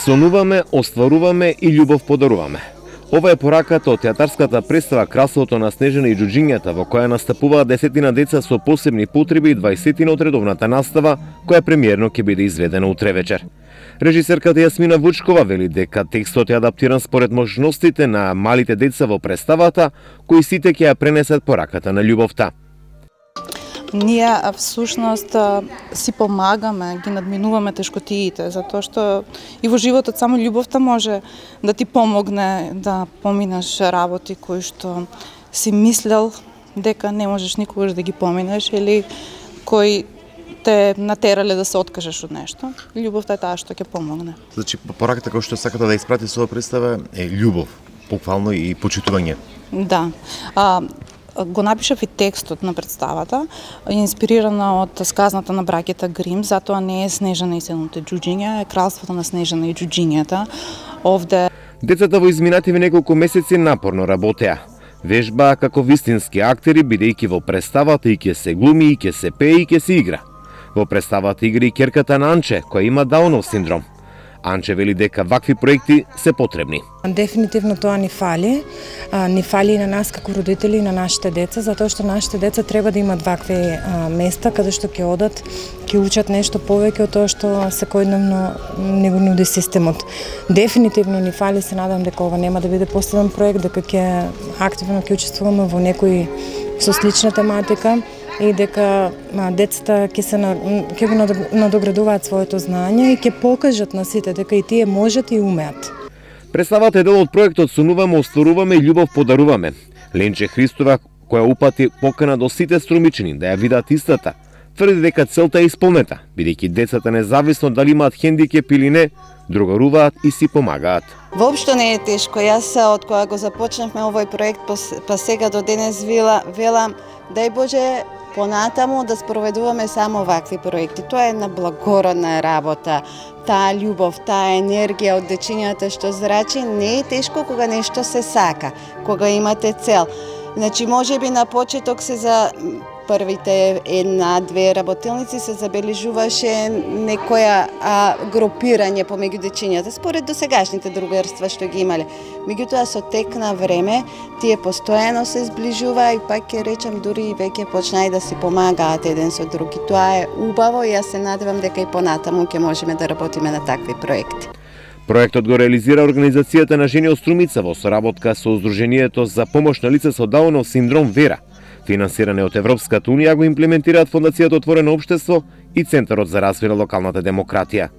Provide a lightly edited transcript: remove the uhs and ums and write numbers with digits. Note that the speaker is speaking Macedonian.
Сонуваме, остваруваме и љубов подаруваме. Ова е пораката од театарската представа Кралството на Снежана и џуџињата, во која настапуваат 10 деца со посебни потреби и 20 од редовната настава, која премиерно ќе биде изведена утре вечер. Режисерката Јасмина Вучкова вели дека текстот е адаптиран според можностите на малите деца во представата, кои сите ќе ја пренесат пораката на љубовта. Ние всушност си помагаме, ги надминуваме тешкотиите, затоа што и во животот само љубовта може да ти помогне да поминеш работи кои што си мислел дека не можеш никогаш да ги поминеш или кои те натерале да се откажеш од нешто. Љубовта е таа што ќе помогне. Значи, пораката која што сакате да испрати со оваа представа е љубов, буквално и почитување. Да. Го напишав и текстот на представата, инспирирана од сказната на браќата Грим, затоа не е Снежана и 7 џуџиња, е Кралството на Снежана и џуџињата. Овде Децата во изминативи неколку месеци напорно работеа. Вежбаа како вистински актери, бидејќи во представата и ќе се глуми, и ќе се пее, и ќе се игра. Во представата игри и ќерката на Анче, која има Даунов синдром. Анче вели дека вакви проекти се потребни. Дефинитивно тоа ни фали. Ни фали и на нас како родители и на нашите деца, затоа што нашите деца треба да имат вакви места каде што ќе одат, ќе учат нешто повеќе од тоа што секојдневно не го нуди системот. Дефинитивно ни фали, се надам дека ова нема да биде последен проект, дека ќе активно ќе учествуваме во некои со слична тематика и дека децата ќе го надоградуваат своето знаење и ќе покажат на сите дека и тие можат и умеат. Представата е дел од проектот Сонуваме, остваруваме и љубов подаруваме. Ленче Христова, која упати покана до сите струмичани да ја видат истата, тврди дека целта е исполнета, бидејќи децата независно дали имаат хендикеп или не, другаруваат и си помагаат. Воопшто не е тешко. Јас од кога го започнавме овој проект па сега до денес велам дај Боже понатаму да спроведуваме само вакви проекти. Тоа е една благородна работа. Таа љубов, таа енергија од дечињата што зрачи, не е тешко кога нешто се сака, кога имате цел. Значи, можеби на почеток се за првите една-две работилници се забележуваше некоја групирање помеѓу дечињата, според досегашните другарства што ги имале. Меѓутоа, со тек на време, тие постојано се сближуваа и пак ќе речам, дури и веќе почнаи да си помагаат еден со други. Тоа е убаво и јас се надевам дека и понатаму ќе можеме да работиме на такви проекти. Проектот го реализира Организацијата на жени од Струмица во соработка со Сдруженијето за помош на лица со Даунов синдром Вера. Финансиране од Европската унија го имплементираат Фондацијата Отворено општество и Центарот за развој на локалната демократија.